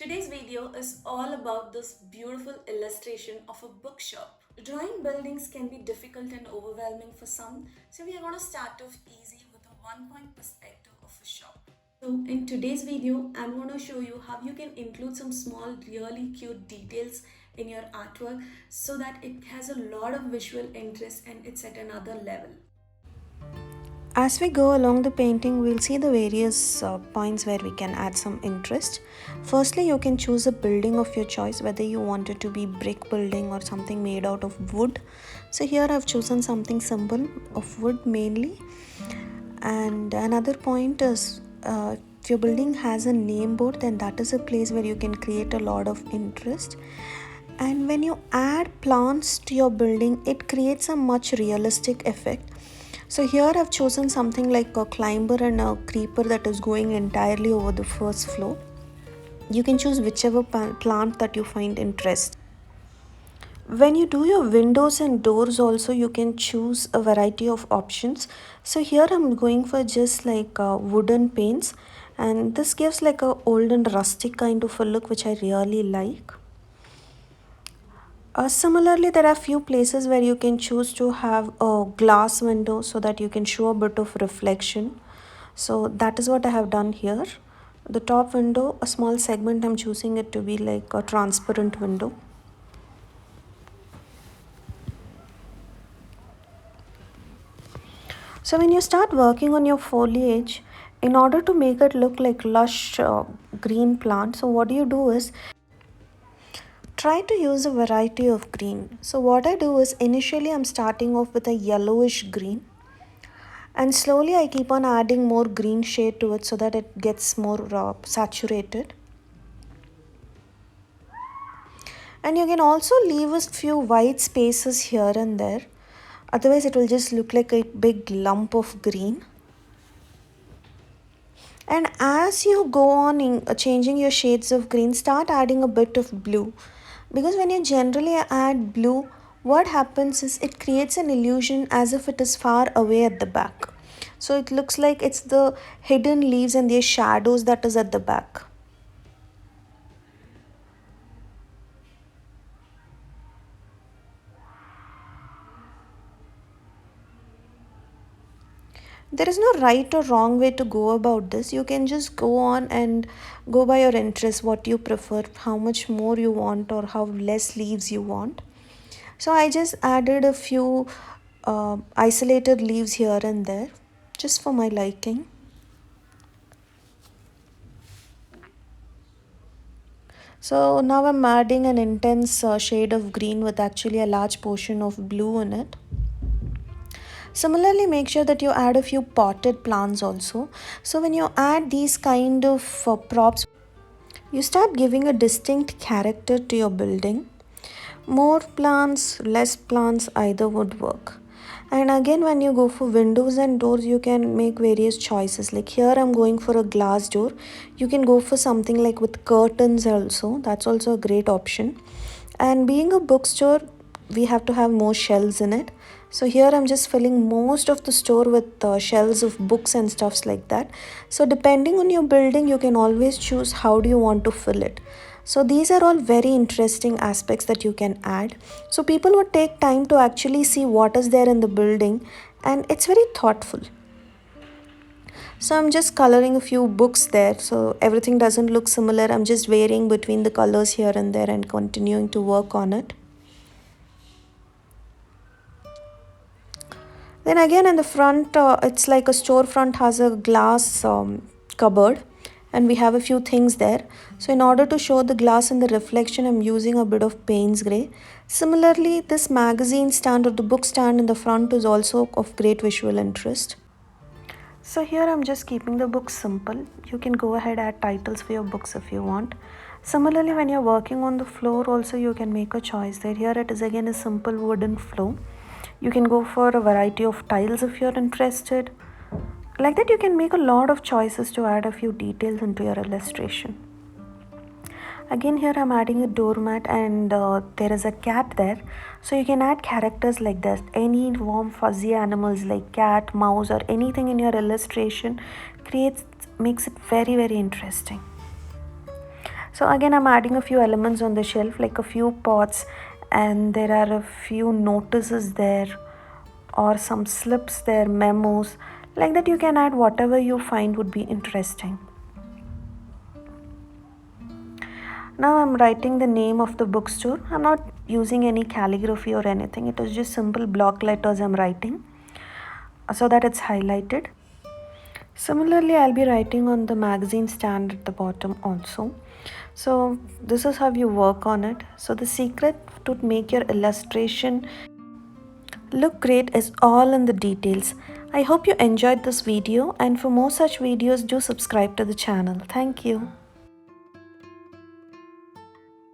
Today's video is all about this beautiful illustration of a bookshop. Drawing buildings can be difficult and overwhelming for some, so we are going to start off easy with a one-point perspective of a shop. So in today's video, I'm going to show you how you can include some small, really cute details in your artwork so that it has a lot of visual interest and it's at another level. As we go along the painting, we'll see the various points where we can add some interest. Firstly, you can choose a building of your choice, whether you want it to be brick building or something made out of wood. So here I've chosen something simple of wood mainly. And another point is if your building has a name board, then that is a place where you can create a lot of interest. And when you add plants to your building, it creates a much realistic effect. So here I've chosen something like a climber and a creeper that is going entirely over the first floor. You can choose whichever plant that you find interest. When you do your windows and doors also, you can choose a variety of options. So here I'm going for just like wooden paints, and this gives like a old and rustic kind of a look which I really like. Similarly, there are few places where you can choose to have a glass window so that you can show a bit of reflection. So that is what I have done here. The top window, a small segment, I'm choosing it to be like a transparent window. So when you start working on your foliage, in order to make it look like lush green plant, so what you do is try to use a variety of green. So what I do is initially I'm starting off with a yellowish green, and slowly I keep on adding more green shade to it so that it gets more saturated. And you can also leave a few white spaces here and there, otherwise it will just look like a big lump of green. And as you go on changing your shades of green, start adding a bit of blue, because when you generally add blue, what happens is it creates an illusion as if it is far away at the back. So it looks like it's the hidden leaves and their shadows that is at the back. There is no right or wrong way to go about this. You can just go on and go by your interest, what you prefer, how much more you want or how less leaves you want. So I just added a few isolated leaves here and there just for my liking. So now I'm adding an intense shade of green with actually a large portion of blue in it. Similarly, make sure that you add a few potted plants also. So when you add these kind of props, you start giving a distinct character to your building. More plants, less plants, either would work. And again, when you go for windows and doors, you can make various choices. Like here, I'm going for a glass door. You can go for something like with curtains also. That's also a great option. And being a bookstore, we have to have more shelves in it. So here I'm just filling most of the store with shelves of books and stuffs like that. So depending on your building, you can always choose how do you want to fill it. So these are all very interesting aspects that you can add. So people would take time to actually see what is there in the building, and it's very thoughtful. So I'm just coloring a few books there, so everything doesn't look similar. I'm just varying between the colors here and there and continuing to work on it. Then again in the front, it's like a storefront has a glass cupboard, and we have a few things there. So in order to show the glass and the reflection, I'm using a bit of Payne's grey. Similarly, this magazine stand or the book stand in the front is also of great visual interest. So here I'm just keeping the book simple. You can go ahead add titles for your books if you want. Similarly, when you're working on the floor also, you can make a choice there. Here it is again a simple wooden floor. You can go for a variety of tiles if you're interested. Like that, you can make a lot of choices to add a few details into your illustration. Again, here I'm adding a doormat, and there is a cat there. So you can add characters like this. Any warm fuzzy animals like cat, mouse, or anything in your illustration makes it very, very interesting. So again, I'm adding a few elements on the shelf, like a few pots, and there are a few notices there or some slips there, memos. Like that, you can add whatever you find would be interesting. Now I'm writing the name of the bookstore. I'm not using any calligraphy or anything. It is just simple block letters I'm writing so that it's highlighted. Similarly, I'll be writing on the magazine stand at the bottom also. So this is how you work on it. So the secret to make your illustration look great is all in the details. I hope you enjoyed this video, and for more such videos, do subscribe to the channel. Thank you.